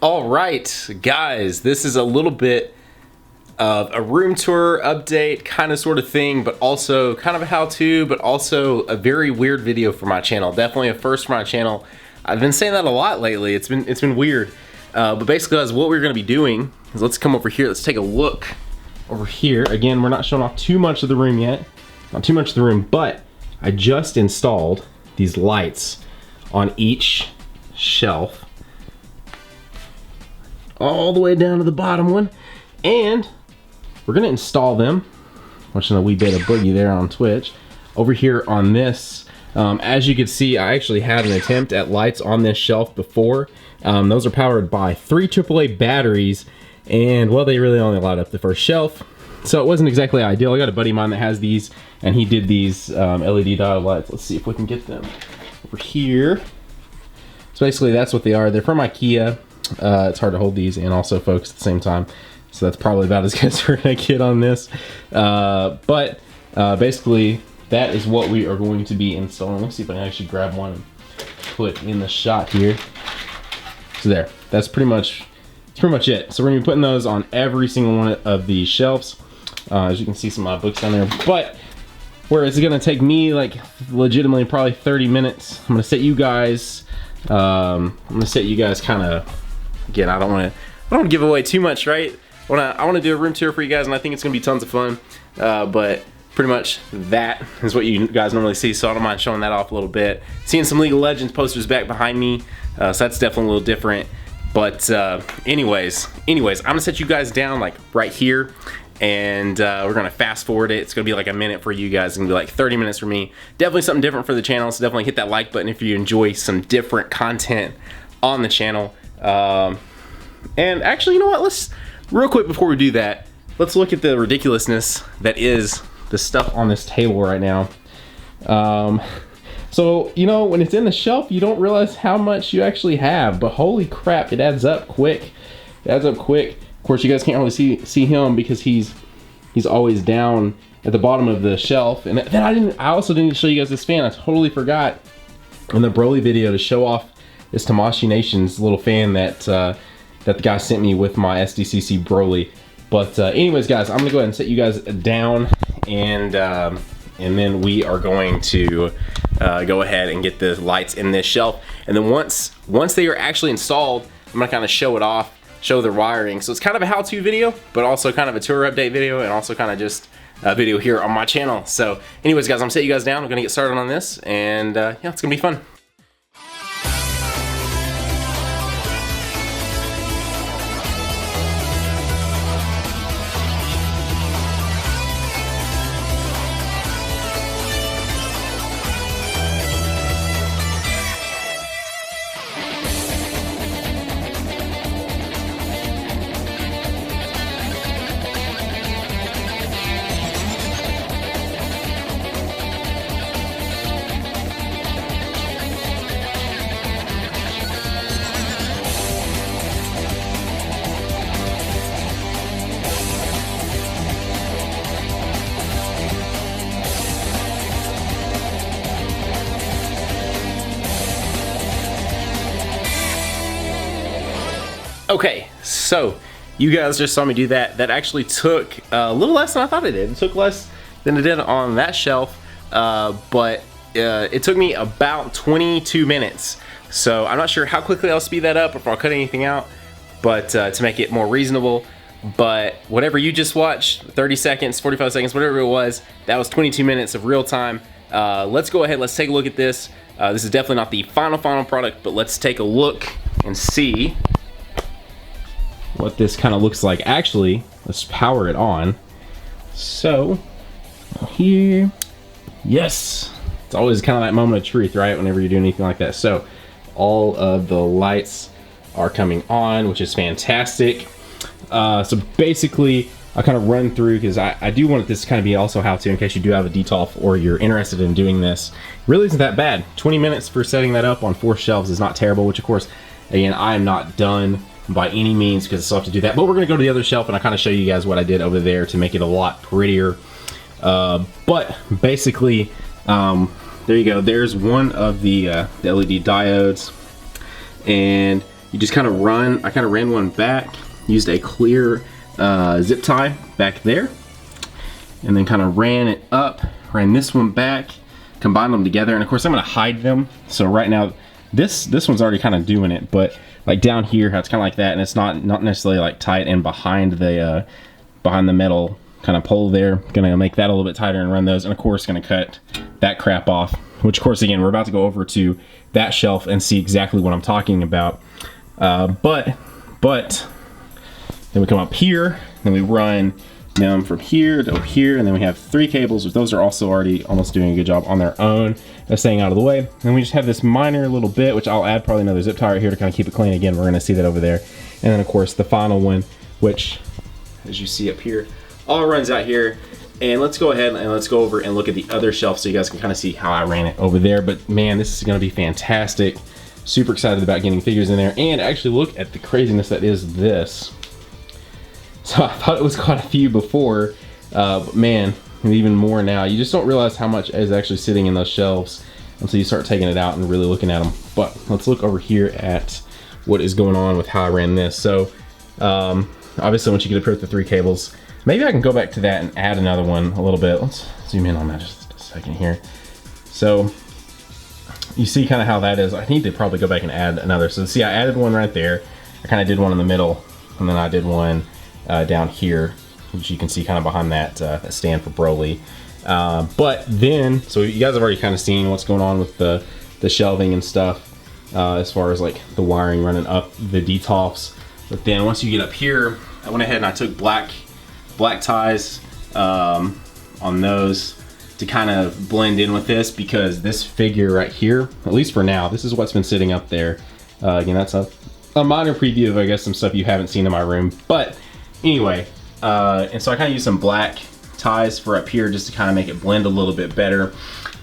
All right, guys, this is a little bit of a room tour update kind of sort of thing, but also kind of a how-to, but also a very weird video for my channel. Definitely a first for my channel. I've been saying that a lot lately. It's been weird. But basically, guys, what we're going to be doing is let's come over here. Let's take a look over here. Again, we're not showing off too much of the room yet. Not too much of the room, but I just installed these lights on each shelf, all the way down to the bottom one, and we're gonna install them. Watching a wee bit of Boogie there on Twitch. Over here on this, as you can see, I actually had an attempt at lights on this shelf before. Those are powered by 3 AAA batteries, and well, they really only light up the first shelf, so it wasn't exactly ideal. I got a buddy of mine that has these, and he did these LED diode lights. Let's see if we can get them over here. So basically, that's what they are. They're from IKEA. It's hard to hold these and also focus at the same time, so that's probably about as good as we're gonna get on this. But basically, that is what we are going to be installing. Let's see if I can actually grab one and put in the shot here. So there, that's pretty much it. So we're gonna be putting those on every single one of these shelves. As you can see, some of my books down there. But where it's gonna take me like legitimately probably 30 minutes, I'm gonna set you guys. I'm gonna set you guys kind of. Again, I don't want to give away too much, right? I want to do a room tour for you guys, and I think it's gonna be tons of fun. But pretty much that is what you guys normally see, so I don't mind showing that off a little bit. Seeing some League of Legends posters back behind me, so that's definitely a little different. But anyways, I'm gonna set you guys down like right here, and we're gonna fast forward it. It's gonna be like a minute for you guys. It's gonna be like 30 minutes for me. Definitely something different for the channel, so definitely hit that like button if you enjoy some different content on the channel. And actually, you know what? Let's, real quick before we do that, let's look at the ridiculousness that is the stuff on this table right now. So, you know, when it's in the shelf, you don't realize how much you actually have, but holy crap, it adds up quick. It adds up quick. Of course, you guys can't really see him because he's always down at the bottom of the shelf. And then I also didn't show you guys this fan. I totally forgot in the Broly video to show off this Tamashii Nation's little fan that the guy sent me with my SDCC Broly. But anyways, guys, I'm gonna go ahead and set you guys down, and then we are going to go ahead and get the lights in this shelf. And then once they are actually installed, I'm gonna kind of show it off, show the wiring. So it's kind of a how-to video, but also kind of a tour update video, and also kind of just a video here on my channel. So anyways, guys, I'm gonna set you guys down. We're gonna get started on this, and yeah, it's gonna be fun. Okay, so you guys just saw me do that. That actually took a little less than I thought it did. It took less than it did on that shelf, but it took me about 22 minutes. So I'm not sure how quickly I'll speed that up or if I'll cut anything out, but to make it more reasonable. But whatever you just watched, 30 seconds, 45 seconds, whatever it was, that was 22 minutes of real time. Let's go ahead, let's take a look at this. This is definitely not the final product, but let's take a look and see what this kind of looks like. Actually, let's power it on. So here, yes, it's always kind of that moment of truth, right, whenever you're doing anything like that. So all of the lights are coming on, which is fantastic. So basically, I'll kind of run through, because I do want this to kind of be also how to, in case you do have a Detolf or you're interested in doing this. It really isn't that bad. 20 minutes for setting that up on 4 shelves is not terrible, which of course, again, I am not done by any means, because I still have to do that. But we're gonna go to the other shelf and I kind of show you guys what I did over there to make it a lot prettier. But basically, there you go. There's one of the LED diodes, and you just kind of run, I kind of ran one back, used a clear zip tie back there, and then kind of ran it up, ran this one back, combined them together, and of course I'm gonna hide them. So right now, this one's already kind of doing it, but like down here, it's kind of like that, and it's not necessarily like tight, and behind the metal kind of pole there, gonna make that a little bit tighter and run those, and of course gonna cut that crap off, which of course again, we're about to go over to that shelf and see exactly what I'm talking about. But then we come up here, then we run them from here to over here, and then we have 3 cables, which those are also already almost doing a good job on their own of staying out of the way. And we just have this minor little bit, which I'll add probably another zip tie right here to kind of keep it clean. Again, we're gonna see that over there. And then of course the final one, which as you see up here, all runs out here. And let's go ahead and let's go over and look at the other shelf so you guys can kind of see how I ran it over there. But man, this is gonna be fantastic. Super excited about getting figures in there, and actually look at the craziness that is this. So I thought it was quite a few before, but man, even more now. You just don't realize how much is actually sitting in those shelves until you start taking it out and really looking at them. But let's look over here at what is going on with how I ran this. So obviously once you get up here with the 3 cables, maybe I can go back to that and add another one a little bit. Let's zoom in on that just a second here. So you see kind of how that is. I need to probably go back and add another. So see, I added one right there. I kind of did one in the middle, and then I did one down here, which you can see kind of behind that, that stand for Broly. But then, so you guys have already kind of seen what's going on with the shelving and stuff, as far as like the wiring running up the Detolfs. But then once you get up here, I went ahead and I took black ties on those to kind of blend in with this, because this figure right here, at least for now, this is what's been sitting up there. Again, that's a minor preview of, I guess, some stuff you haven't seen in my room. But anyway, and so I kind of used some black ties for up here just to kind of make it blend a little bit better.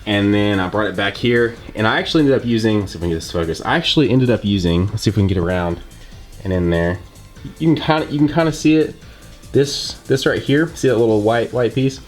And then I brought it back here, and I actually ended up using, let's see if we can get this focus. I actually ended up using, let's see if we can get around and in there. You can kind of see it. This right here, see that little white piece?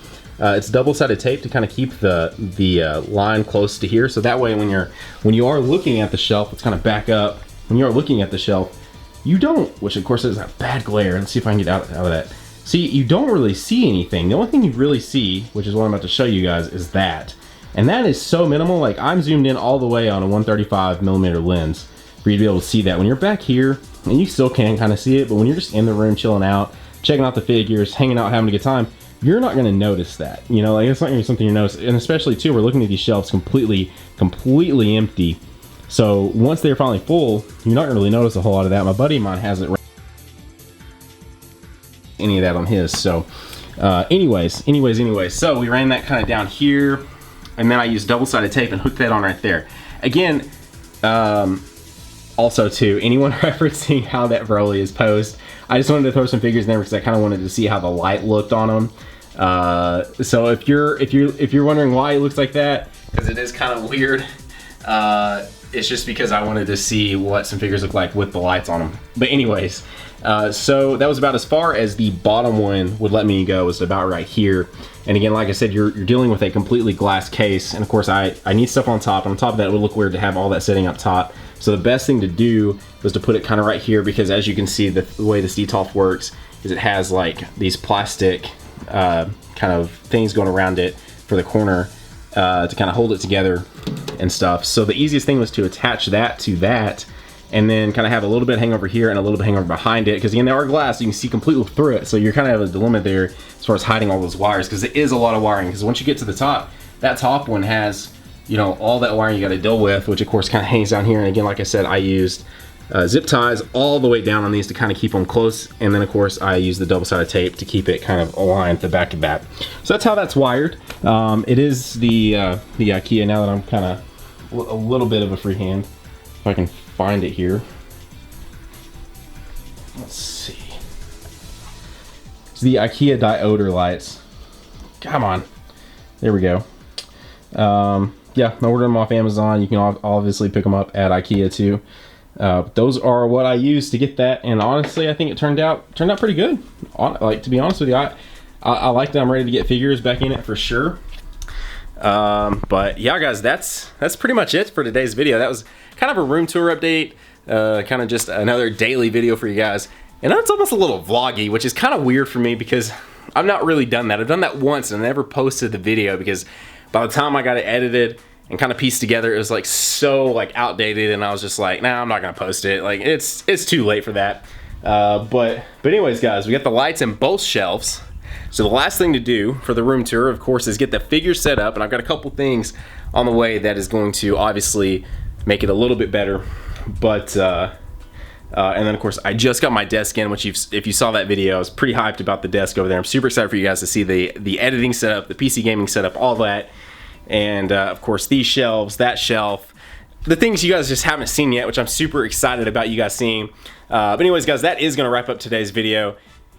It's double-sided tape to kind of keep the line close to here, so that way when you are looking at the shelf, let's kind of back up. When you are looking at the shelf, you don't, which of course is a bad glare. Let's see if I can get out of that. See, you don't really see anything. The only thing you really see, which is what I'm about to show you guys, is that. And that is so minimal. Like, I'm zoomed in all the way on a 135mm lens for you to be able to see that. When you're back here, and you still can kind of see it, but when you're just in the room chilling out, checking out the figures, hanging out, having a good time, you're not going to notice that. You know, like, it's not going to be something you notice. And especially too, we're looking at these shelves completely empty. So once they're finally full, you're not going to really notice a whole lot of that. My buddy of mine hasn't any of that on his. So anyways, so we ran that kind of down here, and then I used double-sided tape and hooked that on right there. Again, also too, anyone referencing how that Broly is posed, I just wanted to throw some figures in there because I kind of wanted to see how the light looked on them. So if you're wondering why it looks like that, because it is kind of weird, it's just because I wanted to see what some figures look like with the lights on them. But anyways, so that was about as far as the bottom one would let me go, was about right here. And again, like I said, you're dealing with a completely glass case, and of course I need stuff on top, and on top of that it would look weird to have all that sitting up top. So the best thing to do was to put it kind of right here, because as you can see, the way this Detolf works is it has like these plastic kind of things going around it for the corner to kind of hold it together and stuff. So the easiest thing was to attach that to that, and then kind of have a little bit hang over here and a little bit hang over behind it, because again, they are glass, so you can see completely through it. So you're kind of have a dilemma there as far as hiding all those wires, because it is a lot of wiring. Because once you get to the top, that top one has, you know, all that wiring you got to deal with, which of course kind of hangs down here. And again, like I said, I used zip ties all the way down on these to kind of keep them close, and then of course I used the double-sided tape to keep it kind of aligned to the back of that. So that's how that's wired. It is the IKEA, now that I'm kind of a little bit of a free hand, if I can find it here. Let's see. It's the IKEA Dioder lights. Come on. There we go. Yeah, I ordered them off Amazon. You can obviously pick them up at IKEA too. Those are what I used to get that, and honestly, I think it turned out pretty good. Like, to be honest with you, I like that. I'm ready to get figures back in it for sure. But yeah, guys, that's pretty much it for today's video. That was kind of a room tour update. kind of just another daily video for you guys. And it's almost a little vloggy, which is kind of weird for me because I've not really done that. I've done that once and I never posted the video because by the time I got it edited and kind of pieced together, it was like so like outdated, and I was just like, nah, I'm not gonna post it. Like it's too late for that. But anyways, guys, we got the lights in both shelves. So the last thing to do for the room tour, of course, is get the figure set up, and I've got a couple things on the way that is going to obviously make it a little bit better. But and then of course I just got my desk in, which if you saw that video, I was pretty hyped about the desk over there. I'm super excited for you guys to see the editing setup, the PC gaming setup, all that. And of course these shelves, that shelf, the things you guys just haven't seen yet, which I'm super excited about you guys seeing. But anyways, guys, that is gonna wrap up today's video.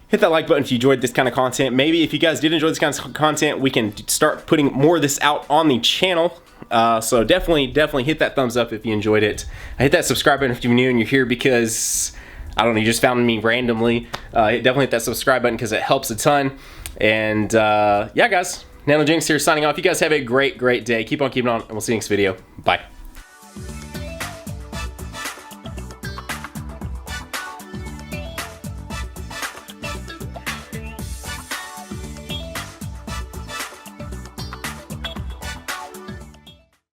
Hit that like button if you enjoyed this kind of content. Maybe if you guys did enjoy this kind of content, we can start putting more of this out on the channel. So definitely hit that thumbs up if you enjoyed it. Hit that subscribe button if you're new and you're here because, I don't know, you just found me randomly. Definitely hit that subscribe button because it helps a ton. And yeah, guys, Nanogenix here signing off. You guys have a great day. Keep on keeping on, and we'll see you next video. Bye.